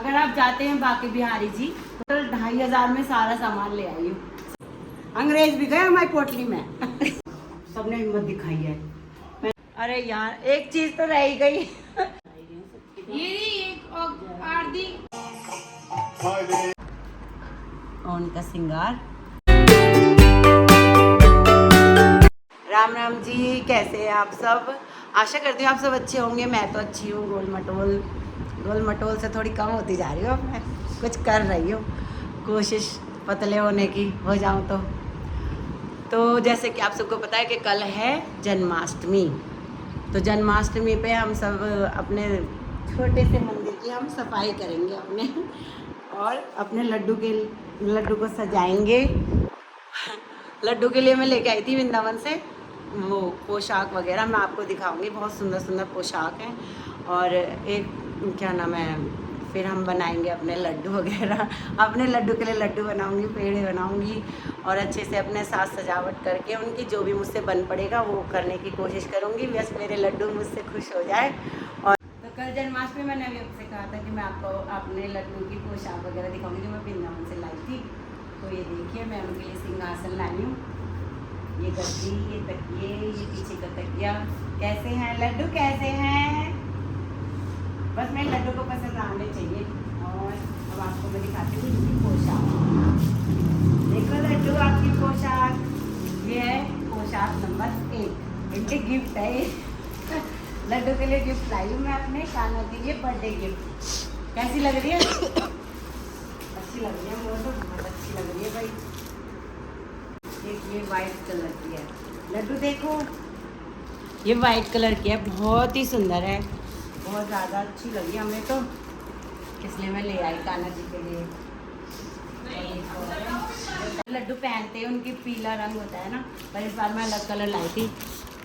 अगर आप जाते हैं बाके बिहारी जी तो 2500 में सारा सामान ले आई हूँ। अंग्रेज भी गए हमारी पोटली में। सबने हिम्मत दिखाई है। अरे यार एक चीज तो रह ही गई। ये एक आरती उनका सिंगार। राम राम जी, कैसे हैं आप सब? आशा करती हूँ आप सब अच्छे होंगे। मैं तो अच्छी हूँ, गोल मटोल से थोड़ी कम होती जा रही हूँ। मैं कुछ कर रही हूँ कोशिश पतले होने की, हो जाऊँ तो जैसे कि आप सबको पता है कि कल है जन्माष्टमी। तो जन्माष्टमी पे हम सब अपने छोटे से मंदिर की हम सफाई करेंगे अपने, और अपने लड्डू को सजाएंगे। लड्डू के लिए मैं लेके आई थी वृंदावन से वो पोशाक वगैरह, मैं आपको दिखाऊंगी। बहुत सुंदर सुंदर पोशाक हैं। और एक क्या नाम है, फिर हम बनाएंगे अपने लड्डू वगैरह। अपने लड्डू के लिए लड्डू बनाऊंगी, पेड़े बनाऊंगी, और अच्छे से अपने साथ सजावट करके उनकी जो भी मुझसे बन पड़ेगा वो करने की कोशिश करूंगी। बस मेरे लड्डू मुझसे खुश हो जाए। और तो कल जन्माष्टमी मैंने अभी आपसे कहा था कि मैं आपको अपने लड्डू की पोशाक वगैरह दिखाऊंगी जो मैं वृंदावन से लाई थी। तो ये देखिए, मैं उनके लिए सिंहासन लाई हूँ। ये गद्दी, ये तकिए, ये पीछे का तकिया। कैसे हैं लड्डू, कैसे हैं? बस मेरे लड्डू को पसंद आने चाहिए। और अब आपको मैं दिखाती हूँ इनकी पोशाक। देखो लड्डू, आपकी पोशाक ये है पोशाक नंबर 1। इनके गिफ्ट है। लड्डू के लिए गिफ्ट लाई हूँ मैं अपने कान्हा के लिए, बर्थडे गिफ्ट। कैसी लग रही है? अच्छी लग रही है, वो तो बहुत अच्छी लग रही है भाई। एक ये वाइट कलर की है लड्डू, देखो ये वाइट कलर की है, बहुत ही सुंदर है, बहुत ज़्यादा अच्छी लगी हमें तो, इसलिए मैं ले आई कान्हा जी के लिए। लड्डू पहनते हैं उनकी पीला रंग होता है ना, पर इस बार मैं अलग कलर लाई थी।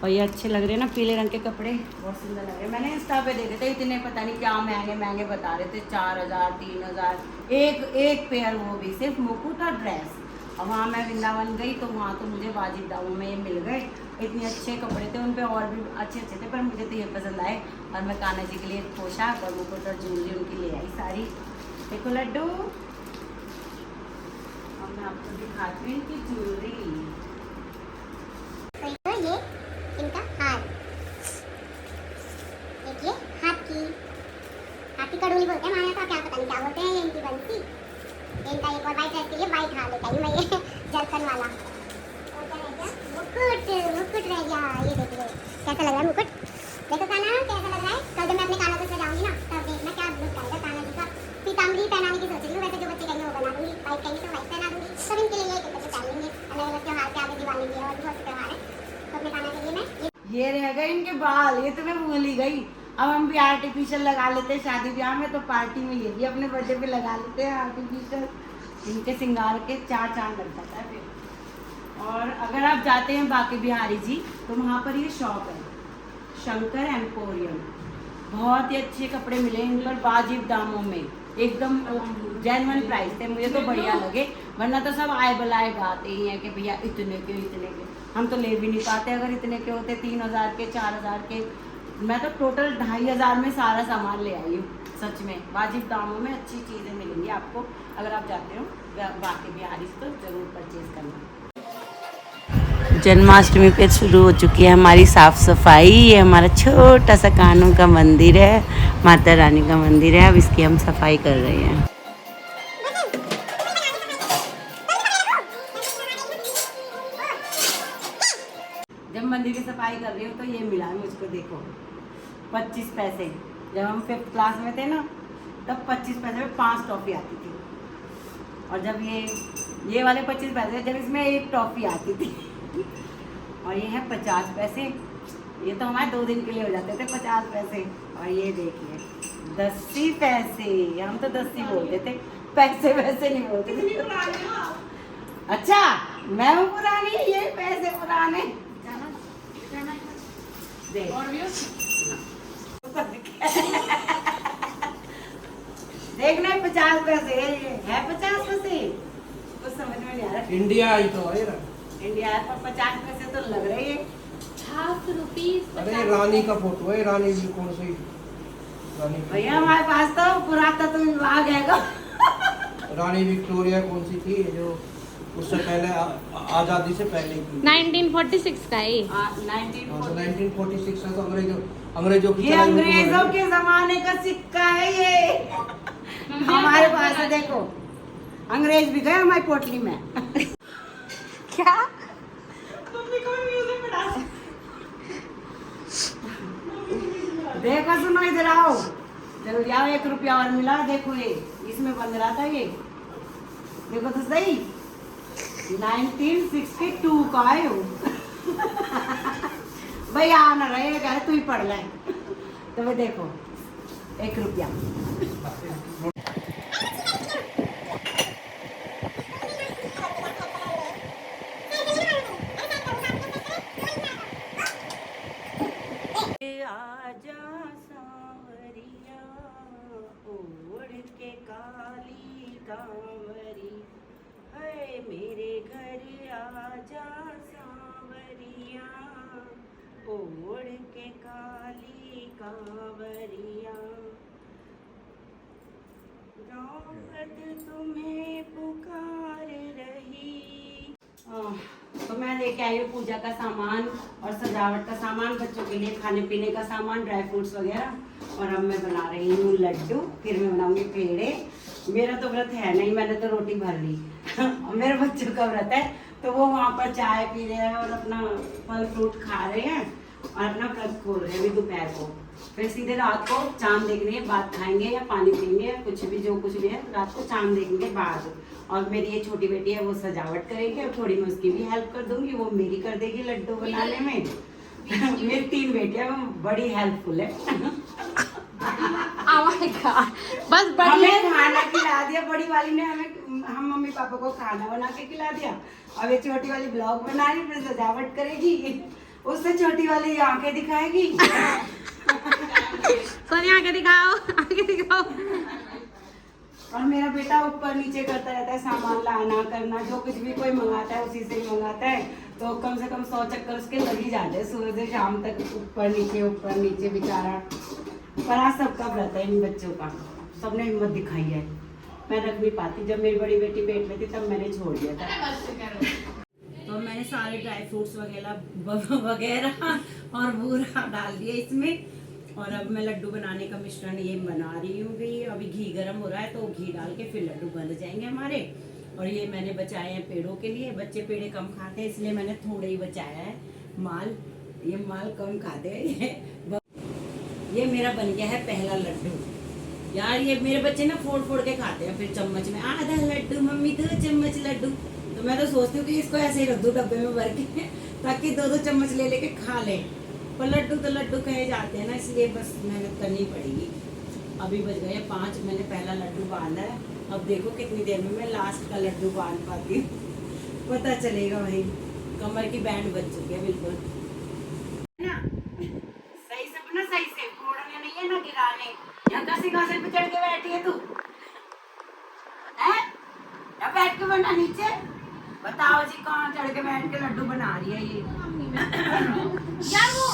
और ये अच्छे लग रहे हैं ना, पीले रंग के कपड़े बहुत सुंदर लग रहे हैं। मैंने इंस्टा पे देखे थे, इतने पता नहीं क्या महंगे महंगे बता रहे थे, 4000 3000 एक पेयर, वो भी सिर्फ मुकुट और ड्रेस। और वहाँ मैं वृंदावन गई तो वहाँ तो मुझे वाजिब दामों में ये मिल गए। इतने अच्छे कपड़े थे, उन पे और भी अच्छे अच्छे थे, पर मुझे तो ये पसंद आए। और मैं कान्हा जी के लिए पोशाक और मुकुट और ज्वेलरी उनकी ले आई सारी। देखो लड्डू, और मैं आपको दिखाती हूँ इनकी ज्वेलरी। ये इनका हार, देखिए हाथी का डोली बोलते हैं हमारे यहाँ, क्या पता नहीं क्या बोलते हैं। ये इनकी बंसी, इनका एक और वाइट ड्रेस के लिए वाइट हार लेता हूँ मैं, ये जलकन वाला। और क्या रह गया? मुकुट रह गया। ये देखिए कैसा लग रहा है मुकुट, देखो कान्हा कैसा लग रहा है। कल जब मैं अपने कान्हा को सजाऊंगी ना, तब देखना क्या लुक आएगा कान्हा जी का। पीताम्बरी पहनाने की सोच रही हूँ, वैसे जो बच्चे कहेंगे वो बना दूंगी, वाइट कहेंगे तो वाइट पहना दूंगी। सब इनके लिए एक बच्चे पहन लेंगे, अलग अलग त्योहार के आगे दिवाली भी है और बहुत से त्योहार है, तो अपने कान्हा के लिए मैं ये रह गए इनके बाल, ये तो मैं भूल ही गई। अब हम भी आर्टिफिशियल लगा लेते हैं शादी ब्याह में, तो पार्टी में ये भी अपने बर्थडे पे लगा लेते हैं आर्टिफिशियल। इनके सिंगार के 4 चांद लग जाता है फिर। और अगर आप जाते हैं बाके बिहारी जी तो वहाँ पर ये शॉप है, शंकर एम्पोरियम। बहुत ही अच्छे कपड़े मिले इन पर वाजिब दामों में, एकदम जेन्युइन प्राइस थे। मुझे तो बढ़िया लगे, वरना तो सब आए बुलाए गाते ही हैं कि भैया इतने के। हम तो ले भी नहीं पाते अगर इतने के होते, 3000 के 4000 के। मैं तो टोटल 2500 में सारा सामान ले आई हूँ। सच में वाजिब दामों में अच्छी चीज़ें मिलेंगी आपको। अगर आप जाते हो बाके बिहारी तो ज़रूर परचेज करना। जन्माष्टमी पे शुरू हो चुकी है हमारी साफ़ सफाई। ये हमारा छोटा सा कान्हा का मंदिर है, माता रानी का मंदिर है। अब इसकी हम सफाई कर रहे हैं। जब मंदिर की सफाई कर रही हूँ तो ये मिला मुझको, देखो 25 पैसे। जब हम 5th क्लास में थे ना, तब 25 पैसे में 5 टॉफ़ी आती थी। और जब ये वाले 25 पैसे, जब इसमें 1 टॉफ़ी आती थी। और ये है 50 पैसे। ये तो हमारे 2 दिन के लिए हो जाते थे 50 पैसे। और ये देखिए 10 पैसे, हम तो 10 बोलते थे, पैसे वैसे नहीं बोलते थे। अच्छा मैं हूँ पुरानी, ये पैसे पुराने। देख देखना 50 पैसे है 50 पैसे, कुछ समझ में नहीं आ रहा। इंडिया आई तो है, इंडिया पर 50 पैसे तो लग रहे हैं। 50 रुपीस। अरे रानी का फोटो है, रानी जी कौन सी? भैया हमारे पास तो पुरातत्व विभाग है को। रानी विक्टोरिया कौन सी थी जो उससे पहले आजादी से पहले की? 1946 का है ये। 1946 में तो अंग्रेजों की ये अंग्रेजों के जमाने का सिक्का है ये। हमारे पास है देखो, अंग्रेज भी गए हमारी पोटली में। क्या? देखो सुनो इधर आओ, जल्दी आओ, 1 रुपया और मिला। देखो ये इसमें बंद रहा था ये, देखो तो सही, 1962 का है वो। भाई आना रहेगा, तू ही पढ़ ले। तो भाई देखो 1 रुपया। आजा सांवरिया ओढ़ के काली कांवरी, है मेरे घर आजा सांवरिया ओढ़ के काली कांवरिया, रात तुम्हें पुकार रही। तो मैं लेके आई हूँ पूजा का सामान और सजावट का सामान, बच्चों के लिए खाने पीने का सामान, ड्राई फ्रूट्स वगैरह। और अब मैं बना रही हूँ लड्डू, फिर मैं बनाऊंगी पेड़े। मेरा तो व्रत है नहीं, मैंने तो रोटी भर ली। और मेरे बच्चों का व्रत है, तो वो वहाँ पर चाय पी रहे हैं और अपना फल फ्रूट खा रहे हैं और अपना व्रत खोल रहे हैं अभी दोपहर को। फिर सीधे रात को चांद देखने के बाद खाएंगे या पानी पीएंगे या कुछ भी, जो कुछ भी है रात को चांद देखने के बाद। और मेरी ये छोटी बेटी है वो सजावट करेगी और थोड़ी मैं उसकी भी हेल्प कर दूंगी, वो मेरी कर देगी लड्डू बनाने में। मेरी 3 बेटियां, वो बड़ी हेल्पफुल है। Oh my God. बस बढ़िया। हमें खाना खिला दिया बड़ी वाली ने, हम मम्मी पापा को खाना बना के खिला दिया। अब ये छोटी वाली ब्लॉग बना रही, फिर सजावट करेगी, उससे छोटी वाली आंखें दिखाएगी। सोनिया आगे दिखाओ, आगे दिखाओ। और मेरा बेटा ऊपर नीचे करता रहता है, सामान लाना करना, जो कुछ भी कोई मंगाता है उसी से ही मंगाता है। तो कम से कम 100 चक्कर उसके लग ही जाते हैं सुबह से शाम तक, ऊपर नीचे बेचारा। पर आज सबका व्रत है इन बच्चों का, सबने हिम्मत दिखाई है। मैं रख नहीं पाती, जब मेरी बड़ी बेटी पेट में थी तब मैंने छोड़ दिया था। तो मैंने सारे ड्राई फ्रूट्स वगैरह और बूरा डाल दिया इसमें। और अब मैं लड्डू बनाने का मिश्रण ये बना रही हूँ भी। अभी घी गर्म हो रहा है तो घी डाल के फिर लड्डू बन जाएंगे हमारे। और ये मैंने बचाए हैं पेड़ों के लिए, बच्चे पेड़े कम खाते हैं इसलिए मैंने थोड़े ही बचाया है माल। ये माल कम खाते हैं। ये मेरा बन गया है पहला लड्डू। यार ये मेरे बच्चे ना फोड़ फोड़ के खाते हैं, फिर चम्मच में आधा लड्डू मम्मी 2 चम्मच लड्डू। तो मैं तो सोचती हूँ कि इसको ऐसे ही रख दूँ डब्बे में भर के, ताकि 2-2 चम्मच ले लेके खा ले। पर लड्डू तो लड्डू कहे जाते हैं ना, इसलिए बस मेहनत करनी पड़ेगी। अभी बज गए 5, मैंने पहला लड्डू बांधा है। अब देखो कितनी देर में मैं लास्ट का लड्डू बांध पाती हूँ, पता चलेगा भाई। कमर की बैंड बज चुकी है बिल्कुल ना, सही से ना, सही से फोड़ने नहीं है ना गिराने। यहाँ घासे पे चढ़ के बैठी है तू, हैं? या बैठ के बना नीचे। बताओ जी, कहाँ चढ़ के बैठ के लड्डू बना रही है ये। यार वो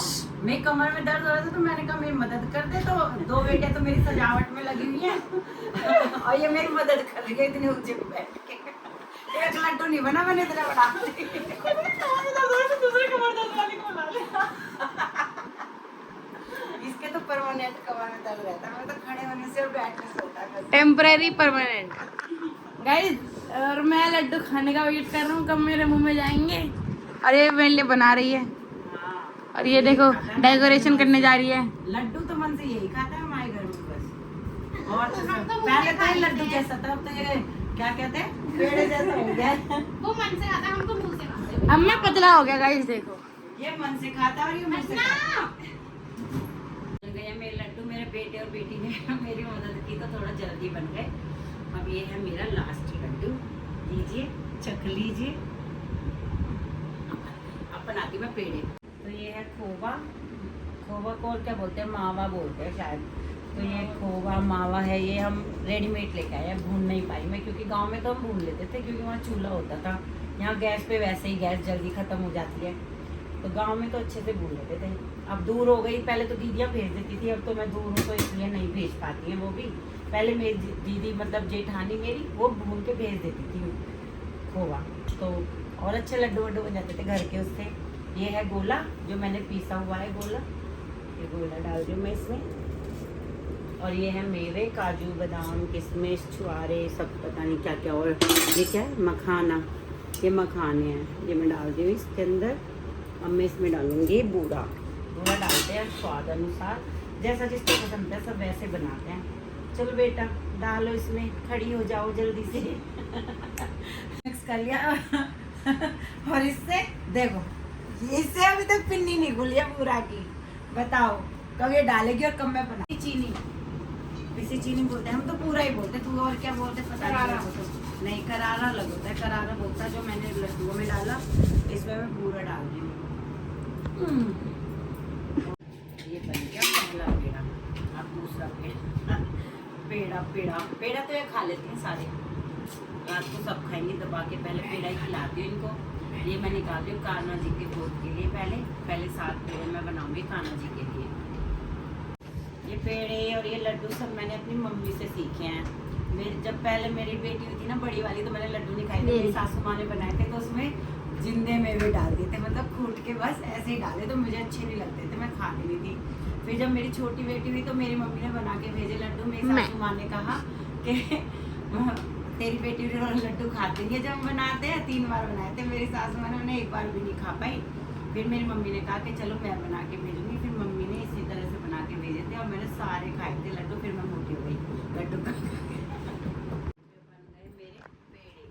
मेरी कमर में दर्द हो रहा था तो मैंने कहा मेरी मदद कर दे। तो 2 बेटे तो मेरी सजावट में लगी हुई हैं और ये मेरी मदद कर रही है इतने ऊंचे पे बैठ के। एक लड्डू नहीं बना, मैंने इतना बना इसके तो परमानेंट कमर में दर्द रहता है, मैं तो खड़े होने से और बैठने से होता है। Temporary permanent. गाइस, और मैं लड्डू खाने का वेट कर रहा हूँ कब मेरे मुंह में जाएंगे। और ये मेरे लिए बना रही है। और ये देखो डेकोरेशन करने जा रही है। लड्डू तो मन से यही खाता है हमारे घर में बस। और तो पहले तो ये लड्डू जैसा था, अब तो ये क्या कहते हैं, पेड़े जैसा हो गया। वो मन से खाता है, हमको मुंह से खाते हैं। अब मैं पतला हो गया गाइस, देखो ये मन से खाता है और ये मुंह से खाता है। बन गए मेरे लड्डू। मेरे बेटे और बेटी ने मेरी मदद की तो थोड़ा जल्दी बन गए। अब ये है मेरा लास्ट लड्डू, लीजिए चख लीजिए। अब बनाती मैं पेड़े। तो ये है खोवा, खोवा को क्या बोलते हैं, मावा बोलते हैं शायद। तो ये खोवा मावा है, ये हम रेडीमेड लेके आए हैं। भून नहीं पाई मैं, क्योंकि गांव में तो हम भून लेते थे क्योंकि वहाँ चूल्हा होता था। यहाँ गैस पे वैसे ही गैस जल्दी ख़त्म हो जाती है। तो गांव में तो अच्छे से भून लेते थे। अब दूर हो गई, पहले तो दीदियाँ भेज देती थी, अब तो मैं दूर हूँ तो इसलिए नहीं भेज पाती हैं वो भी। पहले मेरी दीदी मतलब जेठानी मेरी वो भून के भेज देती थी खोवा, तो और अच्छे लड्डू वड्डू बन जाते थे घर के उससे। ये है गोला जो मैंने पीसा हुआ है गोला, ये गोला डाल दूँ मैं इसमें। और ये है मेवे, काजू बादाम किशमिश छुआरे सब पता नहीं क्या क्या। और ये क्या है, मखाना, ये मखाने हैं, ये मैं डाल दी हूँ इसके अंदर। अब मैं इसमें डालूंगी बूरा। बूरा डालते हैं स्वाद अनुसार, जैसा जिसको पसंद है सब वैसे बनाते हैं। चलो बेटा डालो इसमें, खड़ी हो जाओ जल्दी से। मिक्स कर लिया। और इससे देखो, इससे अभी तक पिन्नी नहीं खुली है बूरा की। बताओ कब ये डालेगी और कब मैं बना। चीनी, इसी चीनी बोलते हैं हम, तो पूरा ही बोलते। तू और क्या बोलते पता नहीं, करारा लगता है, करारा बोलता है। जो मैंने लड्डुओं में डाला इसमें मैं पूरा डाल रही हूँ। ये बन गया पहला पेड़ा। अब दूसरा पेड़ा। पेड़ा पेड़ा पेड़ा तो ये खा लेते हैं सारे, रात को सब खाएंगे दबा के। पहले पेड़ा ही खिलाती हूँ इनको। ये मैं निकाल रही हूँ कान्हा जी के भोग के लिए। पहले 7 पेड़े मैं बनाऊंगी कान्हा जी के लिए। ये पेड़े और ये लड्डू सब मैंने अपनी मम्मी से सीखे हैं। जब पहले मेरी बेटी हुई थी ना बड़ी वाली, तो मैंने लड्डू नहीं खाए थे, मेरी सासू माँ ने बनाए थे। तो उसमें जिंदे मेवे डाल दिए थे, मतलब कूट के बस ऐसे ही डाले, तो मुझे अच्छे नहीं लगते थे, मैं खाती नहीं थी। फिर जब मेरी छोटी बेटी हुई तो मेरी मम्मी ने बना के भेजे लड्डू। मेरी सासू माँ ने कहा कि तेरी बेटी लड्डू खाती है। जब हम बनाते हैं 3 बार बनाए थे, मेरी सासू माँ ने उन्हें 1 बार भी नहीं खा पाई। फिर मेरी मम्मी ने कहा कि चलो मैं बना के भेजूंगी। फिर मम्मी ने इसी तरह से बना के भेजे थे और मैंने सारे खाए थे लड्डू। फिर मैं मोटी हो गई लड्डू खा के। बन गए मेरे पेड़े,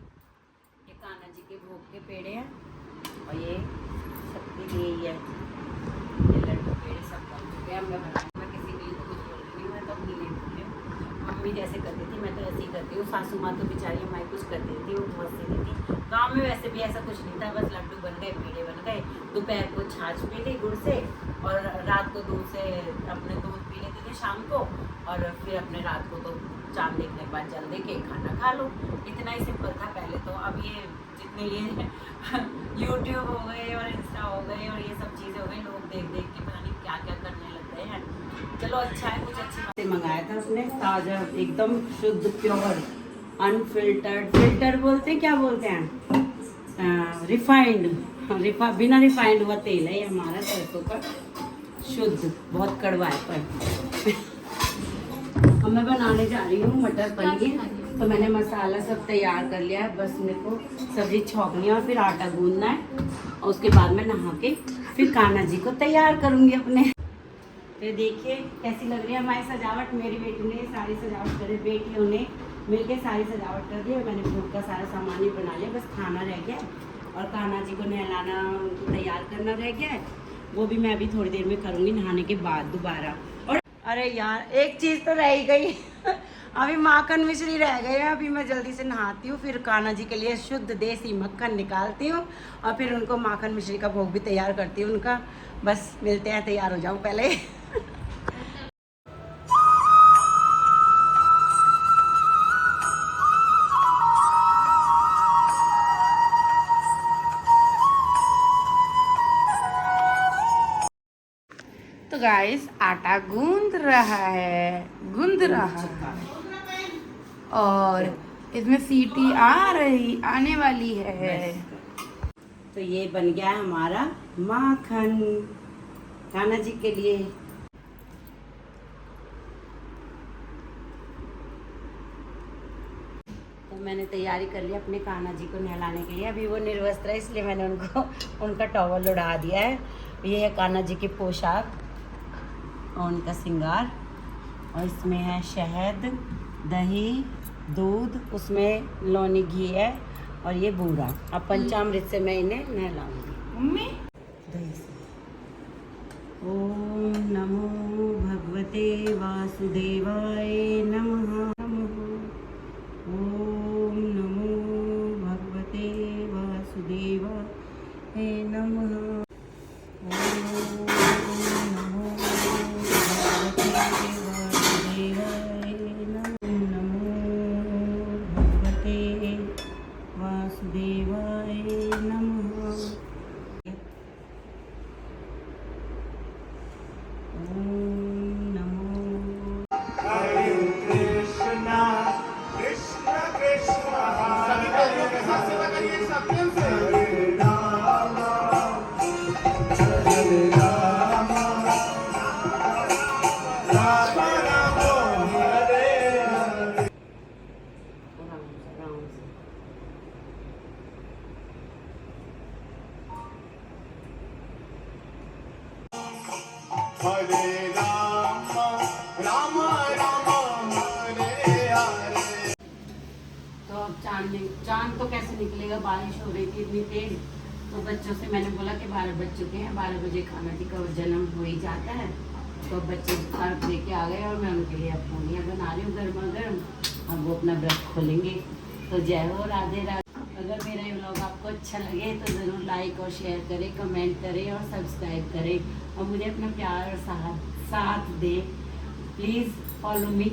ये कान्हा जी के भोग के पेड़े हैं। और ये सबके लिए ही है, ये लड्डू पेड़े सब बन चुके हैं। मैं किसी के लिए तो कुछ बोल रही हूँ, मैं तो अपनी लिए बोल रही हूँ। मम्मी जैसे करती थी मैं तो ऐसे ही करती हूँ। सासू माँ तो बेचारी हमारी कुछ करती थी, वो बहुत सीधी थी। गाँव में वैसे भी ऐसा कुछ नहीं था, बस लड्डू बन गए, पेड़े बन गए। दोपहर को छाछ पी ली गुड़ से, और रात को दूध से अपने दूध पी लेते थे शाम को। और फिर अपने रात को तो चांद देखने के बाद जल दे के खाना खा लो। इतना ही सिंपल था पहले तो। अब ये जितने ये यूट्यूब हो गए और इंस्टा हो गए और ये सब चीज़ें हो गई, लोग देख देख के पता नहीं क्या क्या करने लग गए हैं। चलो अच्छा है, कुछ अच्छी बातें मंगाया था उसने, ताज़ा एकदम शुद्ध प्योर अनफिल्टर्ड। फिल्टर बोलते हैं, क्या बोलते हैं, रिफाइंड। बिना रिफाइंड हुआ तेल है ये हमारा सरसों का, शुद्ध, बहुत कड़वा है पर। अब मैं बनाने जा रही हूँ मटर पनीर। तो मैंने मसाला सब तैयार कर लिया है, बस मेरे को सब्जी छौंकनी है और फिर आटा गूंदना है। और उसके बाद मैं नहा के फिर कान्हा जी को तैयार करूँगी अपने। तो देखिए कैसी लग रही है हमारी सजावट। मेरी बेटी ने सारी सजावट करी, बेटियों ने मिलके सारी सजावट कर दी। और मैंने भोग का सारा सामान ही बना लिया, बस खाना रह गया और कान्हा जी को नहलाना, उनको तैयार करना रह गया है। वो भी मैं अभी थोड़ी देर में करूँगी नहाने के बाद दोबारा। और अरे यार एक चीज़ तो रह ही गई। अभी माखन मिश्री रह गए हैं। अभी मैं जल्दी से नहाती हूँ, फिर कान्हा जी के लिए शुद्ध देसी मक्खन निकालती हूँ और फिर उनको माखन मिश्री का भोग भी तैयार करती हूँ उनका। बस मिलते हैं, तैयार हो जाऊँ पहले। तो गाइस आटा गूंद रहा है, और इसमें सीटी आने वाली है। तो ये बन गया हमारा माखन कान्हा जी के लिए। तो मैंने तैयारी कर ली अपने कान्हा जी को नहलाने के लिए। अभी वो निर्वस्त्र है इसलिए मैंने उनका टॉवल उड़ा दिया है। ये है कान्हा जी की पोशाक और उनका श्रृंगार। और इसमें है शहद, दही, दूध, उसमें लौनी घी है और ये बूरा। अब पंचामृत से मैं इन्हें नहलाऊंगी। मम्मी दही से। ओम नमो भगवते वासुदेवाय नमः। ओम नमो भगवते वासुदेवाय नमः। ओम नमो भगवते वासुदेवाय नमः। भगवते वासुदेवाय नमः। चांद तो कैसे निकलेगा, बारिश हो रही थी इतनी तेज। तो बच्चों से मैंने बोला कि 12 बज चुके हैं, 12 बजे खाना जी का जन्म हो ही जाता है। तो बच्चे खाना दे के आ गए और मैं उनके लिए अब पूनिया बना रही हूँ गर्मा गर्म। अब वो अपना व्रत खोलेंगे। तो जय हो, राधे राधे। अगर मेरा ये व्लॉग आपको अच्छा लगे तो ज़रूर लाइक और शेयर करें, कमेंट करें और सब्सक्राइब करें और मुझे अपना प्यार और साथ दें। Please follow me.